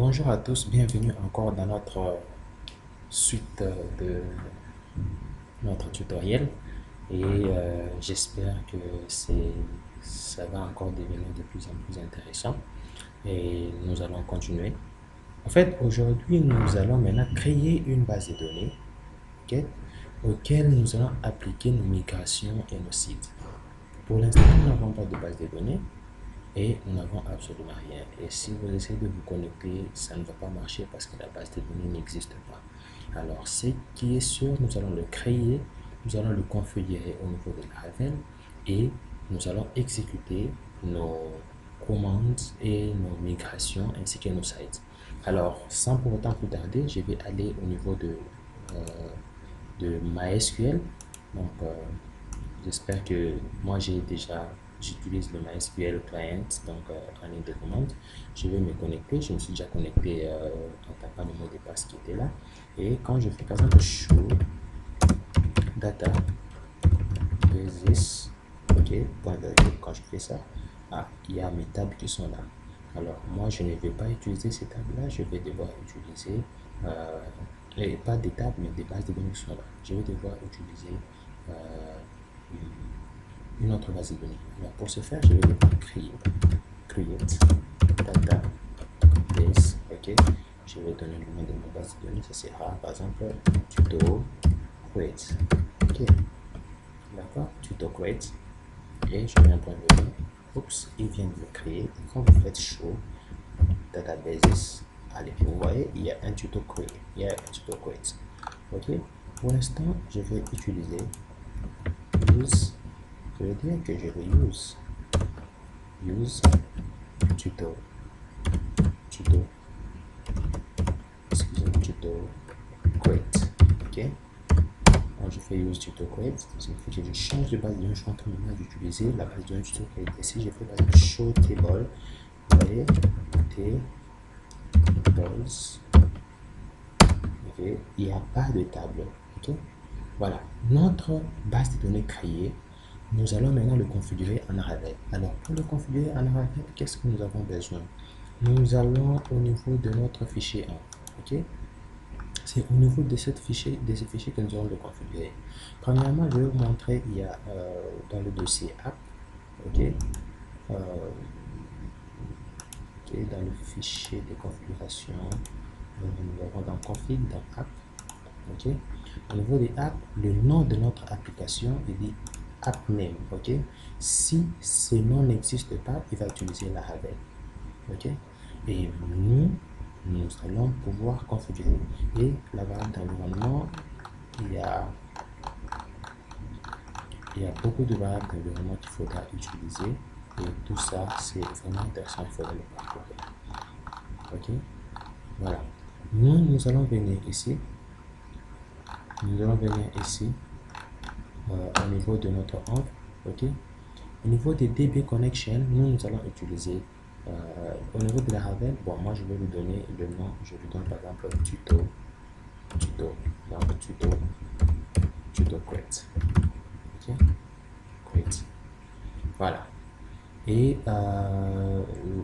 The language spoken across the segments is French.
Bonjour à tous, bienvenue encore dans notre suite de notre tutoriel et j'espère que ça va encore devenir de plus en plus intéressant et nous allons continuer. En fait, aujourd'hui, nous allons maintenant créer une base de données, ok, auquel nous allons appliquer nos migrations et nos sites. Pour l'instant, nous n'avons pas de base de données et nous n'avons absolument rien. Et si vous essayez de vous connecter, ça ne va pas marcher parce que la base de données n'existe pas. Alors, ce qui est sûr, nous allons le créer, nous allons le configurer au niveau de Laravel et nous allons exécuter nos commandes et nos migrations ainsi que nos sites. Alors, sans pour autant plus tarder, je vais aller au niveau de MySQL. Donc, j'espère que moi j'utilise le MySQL client, donc en ligne de commande. Je vais me connecter, je me suis déjà connecté en tapant le mot de passe qui était là. Et quand je fais par exemple show data basis, ok, point virgule, quand je fais ça, il y a mes tables qui sont là. Alors moi je ne vais pas utiliser ces tables là, je vais devoir utiliser et pas des tables mais des bases de données qui sont là. Je vais devoir utiliser une autre base de données. Alors pour ce faire, je vais devoir create database, ok. Je vais donner le nom de ma base de données, ça sera par exemple tuto create, ok, d'accord, tuto create, et je mets un point de données. Oups, il vient de le créer. Quand vous faites show databases, allez, vous voyez, il y a un tuto create, il y a un tuto create, ok. Pour l'instant, je vais utiliser use. Je vais dire que je vais use tuto excusez-moi, tuto create, ok. Quand je fais use tuto create, ça signifie que je change de base de données. Je suis en train maintenant d'utiliser la base de données tuto create. Et si je fais base de show table, vous voyez, tables, ok, il n'y a pas de table, ok. Voilà, notre base de données créée. Nous allons maintenant le configurer en Laravel. Alors, pour le configurer en Laravel, qu'est-ce que nous avons besoin? Nous allons au niveau de notre fichier 1. Ok? C'est au niveau de ce fichier que nous allons le configurer. Premièrement, je vais vous montrer, il y a dans le dossier app, ok? Dans le fichier de configuration, nous avons dans config, dans app, ok. Au niveau des apps, le nom de notre application, il dit app name, ok. Si ce nom n'existe pas, il va utiliser Laravel, ok. Et nous allons pouvoir configurer. Et la variable d'environnement, il y a beaucoup de variables d'environnement qu'il faudra utiliser. Et tout ça, c'est vraiment intéressant, il faudra le parcourir, ok. Voilà, nous allons venir ici. Nous allons venir ici au niveau de notre env, ok. Au niveau des DB connection, nous allons utiliser au niveau de la Laravel. Bon, moi je vais lui donner le nom, je lui donne par exemple tuto, donc tuto create, ok, create, voilà. Et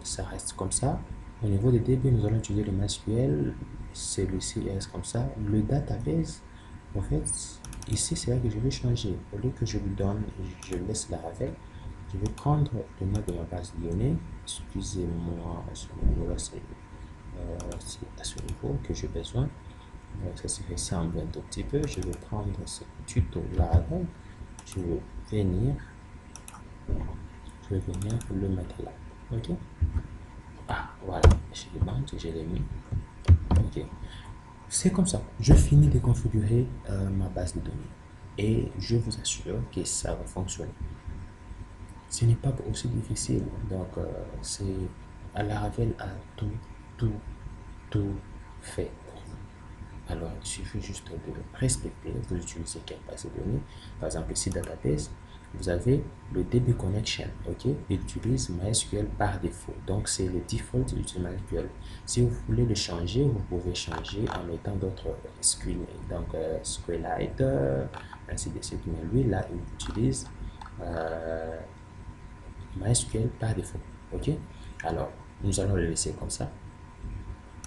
ça reste comme ça. Au niveau des DB, nous allons utiliser le MySQL, celui-ci reste comme ça. Le database, en fait, ici c'est là que je vais changer. Au lieu que je lui donne, je laisse la Laravel, je vais prendre le nom de ma base de données. Excusez-moi, à ce niveau-là, c'est à ce niveau que j'ai besoin. Ça se ressemble un tout petit peu. Je vais prendre ce tuto Laravel. Je vais venir le mettre là, ok. Voilà, je l'ai mis, ok. C'est comme ça, je finis de configurer ma base de données et je vous assure que ça va fonctionner. Ce n'est pas aussi difficile, donc c'est à Laravel à tout fait. Alors, il suffit juste de respecter, vous utilisez quelle base de données. Par exemple, ici, database, vous avez le DB connection, ok. Il utilise MySQL par défaut. Donc, c'est le default de MySQL. Si vous voulez le changer, vous pouvez changer en mettant d'autres SQL, donc SQLite, ainsi de suite. Mais lui, là, il utilise MySQL par défaut, ok. Alors, nous allons le laisser comme ça.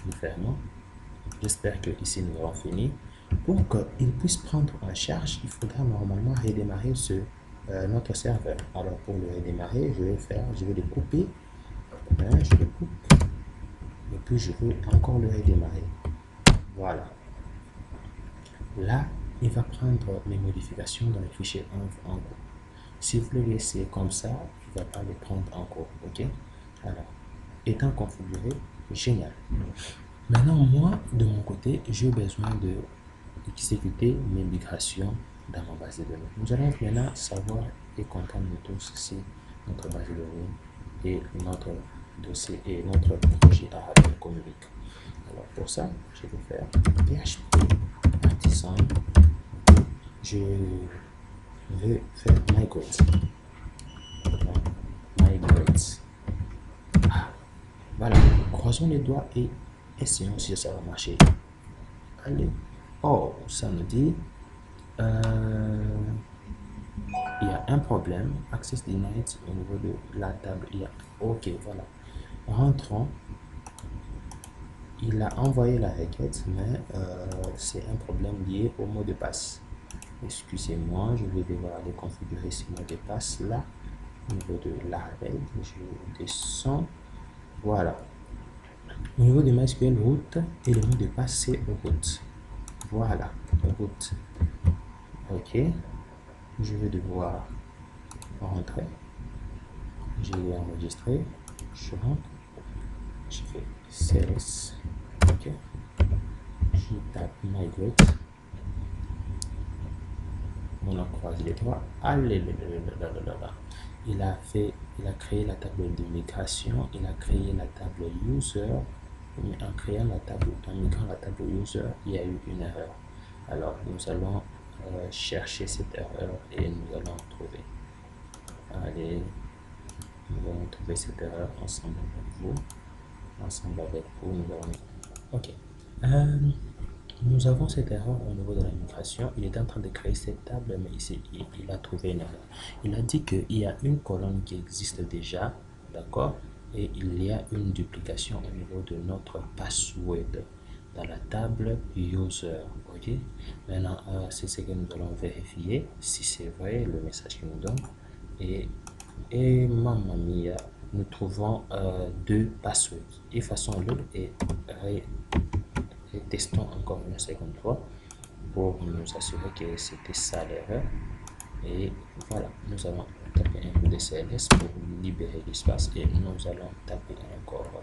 Nous fermons. J'espère que ici nous avons fini. Pour qu'il puisse prendre en charge, il faudra normalement redémarrer notre serveur. Alors pour le redémarrer, je vais le couper. Je le coupe. Et puis je vais encore le redémarrer. Voilà. Là, il va prendre les modifications dans le fichier en cours. Si vous le laissez comme ça, il ne va pas les prendre en cours. Ok? Alors, étant configuré, génial. Maintenant, moi, de mon côté, j'ai besoin de exécuter mes migrations dans ma base de données. Nous allons maintenant savoir et comprendre tous si notre base de données et notre dossier et notre projet Arabic communiquent. Alors pour ça, je vais faire PHP artisan. Je vais faire migrate. Migrate. Voilà, croisons les doigts et essayons si ça va marcher. Allez. Oh, ça nous dit il y a un problème. Access denied au niveau de la table. Ok, voilà. Rentrons. Il a envoyé la requête, mais c'est un problème lié au mot de passe. Excusez-moi, je vais devoir aller configurer ce mot de passe là. Au niveau de la règle, je descends. Voilà. Au niveau de MySQL route et le mot de passe, c'est route. Voilà, route. Ok. Je vais devoir rentrer. Je vais enregistrer. Je rentre. Je fais CS. Ok. Je tape migrate. On a croisé les doigts. Allez, il a créé la table de migration, il a créé la table user, mais en créant en migrant la table user, il y a eu une erreur. Alors, nous allons chercher cette erreur et nous allons trouver. Allez, nous allons trouver cette erreur ensemble avec vous. Nous allons... Ok. Nous avons cette erreur au niveau de la migration. Il est en train de créer cette table, mais ici, il a trouvé une erreur. Il a dit qu'il y a une colonne qui existe déjà, d'accord? Et il y a une duplication au niveau de notre password dans la table user. Ok? Maintenant, c'est ce que nous allons vérifier si c'est vrai le message qu'il nous donne. Et mamma mia, nous trouvons deux passwords. Effaçons-le et testons encore une seconde fois pour nous assurer que c'était ça l'erreur. Et voilà, nous allons taper un peu de CLS pour libérer l'espace et nous allons taper encore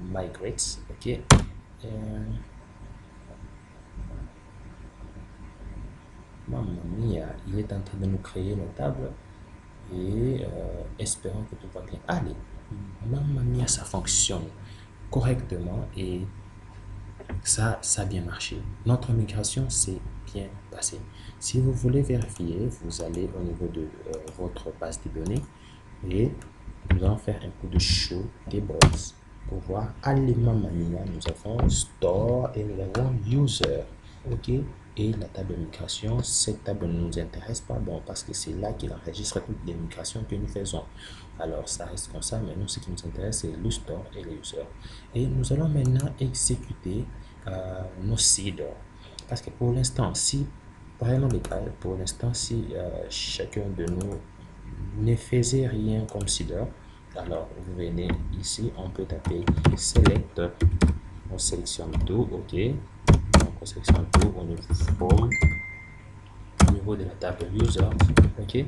migrate. Ok. Mamma mia, il est en train de nous créer la table et espérons que tout va bien. Allez, mamma mia, ça fonctionne correctement et ça a bien marché. Notre migration s'est bien passée. Si vous voulez vérifier, vous allez au niveau de votre base de données et nous allons faire un coup de show des box pour voir. Allez, mamma mia, nous avons store et nous avons user. Ok. Et la table de migration, cette table ne nous intéresse pas, bon, parce que c'est là qu'il enregistre toutes les migrations que nous faisons. Alors, ça reste comme ça, mais nous, ce qui nous intéresse, c'est le store et les users. Et nous allons maintenant exécuter nos seeders. Parce que pour l'instant, si, vraiment détail, pour l'instant, si chacun de nous ne faisait rien comme seeder, alors vous venez ici, on peut taper select, on sélectionne tout, ok. Donc on sélectionne tout au niveau form, au niveau de la table users, ok,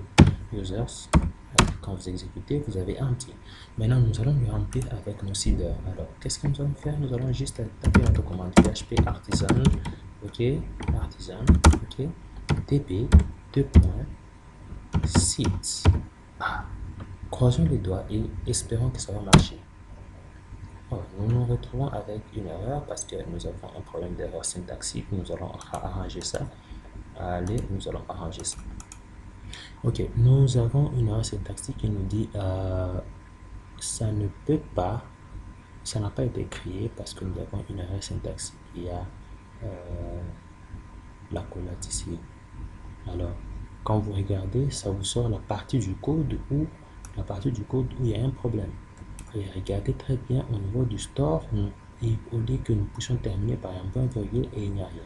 users. Quand vous exécutez, vous avez empty. Maintenant, nous allons le remplir avec nos seeders. Alors, qu'est-ce que nous allons faire? Nous allons juste taper notre commande PHP artisan, ok, artisan, ok, tp 2.seeds. Croisons les doigts et espérons que ça va marcher. Oh, nous nous retrouvons avec une erreur parce que nous avons un problème d'erreur syntaxique. Nous allons arranger ça. Allez, nous allons arranger ça. Ok, nous avons une erreur syntaxique qui nous dit ça ne peut pas, ça n'a pas été créé parce que nous avons une erreur syntaxique. Il y a la collate ici. Alors, quand vous regardez, ça vous sort la partie du code où il y a un problème. Et regardez très bien au niveau du store, et au lieu que nous puissions terminer par un point virgule et il n'y a rien.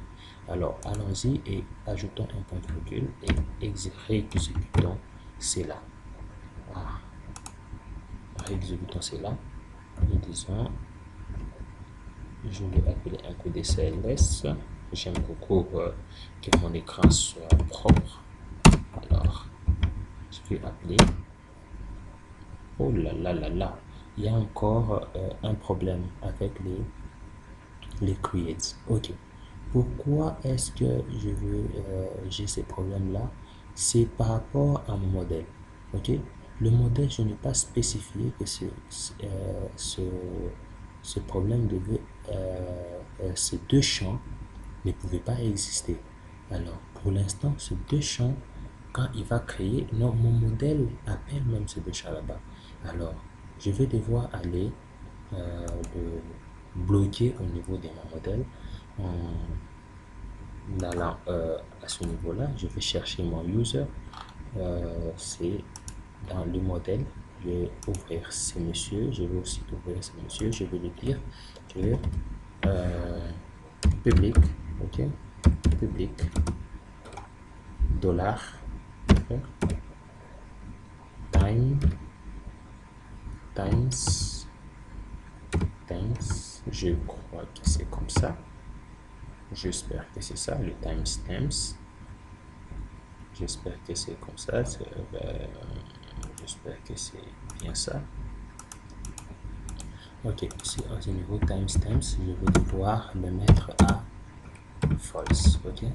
Alors allons-y et ajoutons un point virgule et exécutons cela. Exécutons cela. Et disons, je vais appeler un coup de CLS. J'aime beaucoup que mon écran soit propre. Alors, je vais appeler. Oh là là là là, il y a encore un problème avec les creates. Ok, pourquoi est-ce que j'ai ces problèmes là? C'est par rapport à mon modèle. Ok, le modèle, je n'ai pas spécifié que ce problème devait ces deux champs ne pouvaient pas exister. Alors pour l'instant, ces deux champs, quand il va créer, non, mon modèle appelle même ces deux champs là-bas. Alors je vais devoir aller le bloquer au niveau de mon modèle en allant à ce niveau là. Je vais chercher mon user. C'est dans le modèle. Je vais ouvrir ce monsieur. Je vais aussi ouvrir ce monsieur. Je vais lui dire que public, ok, public dollar, okay, times, je crois que c'est comme ça. J'espère que c'est ça, le timestamps. J'espère que c'est comme ça. J'espère que c'est bien ça. Ok, ici au niveau timestamps, je vais devoir le mettre à false, ok,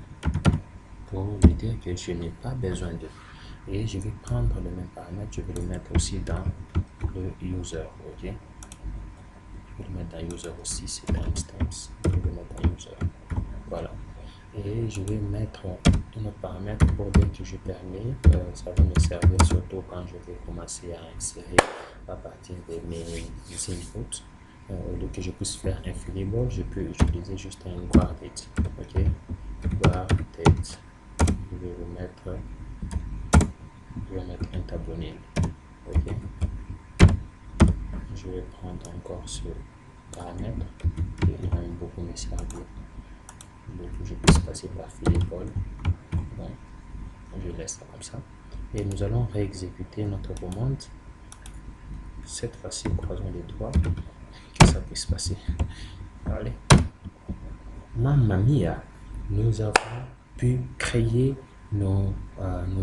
pour lui dire que je n'ai pas besoin de. Et je vais prendre le même paramètre, je vais le mettre aussi dans le user, ok. Je vais le mettre dans user aussi, c'est timestamps. Je vais le mettre dans user. Voilà. Et je vais mettre un autre paramètre pour dire que je permets, ça va me servir surtout quand je vais commencer à insérer à partir de mes inputs. Au lieu que je puisse faire infiniment, je peux utiliser juste un guarded. Ok, guarded. Je vais mettre un tableau nil. Ok, je vais prendre encore ce paramètre et il va beaucoup me servir. Donc je puisse passer par Philippol. Bon, je laisse ça comme ça. Et nous allons réexécuter notre commande. Cette fois-ci, croisons les doigts que ça puisse passer. Allez. Mamma mia, nous avons pu créer nos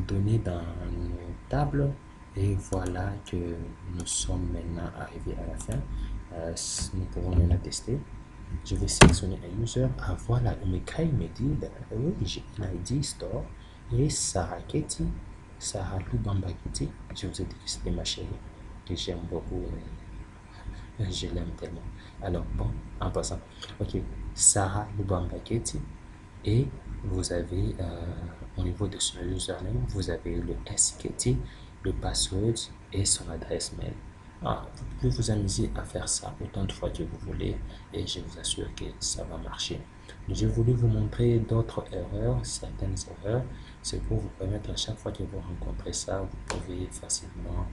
données dans nos tables et voilà que nous sommes maintenant arrivés à la fin. Nous pouvons maintenant tester. Je vais sélectionner un user. Ah voilà, Mekai me dit, oui, j'ai un ID store et Sarah Ketty, Sarah Lubamba Ketty. Je vous ai dit que c'était ma chérie, que j'aime beaucoup. Je l'aime tellement. Alors, bon, en passant. Ok, Sarah Lubamba Ketty. Et vous avez, au niveau de son username, vous avez le SKT, le password et son adresse mail. Vous pouvez vous amuser à faire ça autant de fois que vous voulez et je vous assure que ça va marcher. J'ai voulu vous montrer d'autres erreurs, certaines erreurs. C'est pour vous permettre à chaque fois que vous rencontrez ça, vous pouvez facilement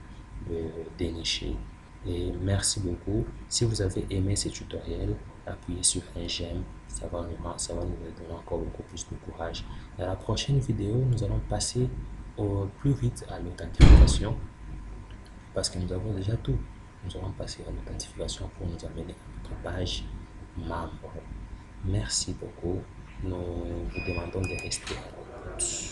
le dénicher. Et merci beaucoup. Si vous avez aimé ce tutoriel, appuyez sur un j'aime. Ça va nous donner encore beaucoup plus de courage. Dans la prochaine vidéo, nous allons passer au plus vite à l'authentification parce que nous avons déjà tout. Nous allons passer à l'authentification pour nous amener à notre page membre. Merci beaucoup. Nous vous demandons de rester à l'écoute.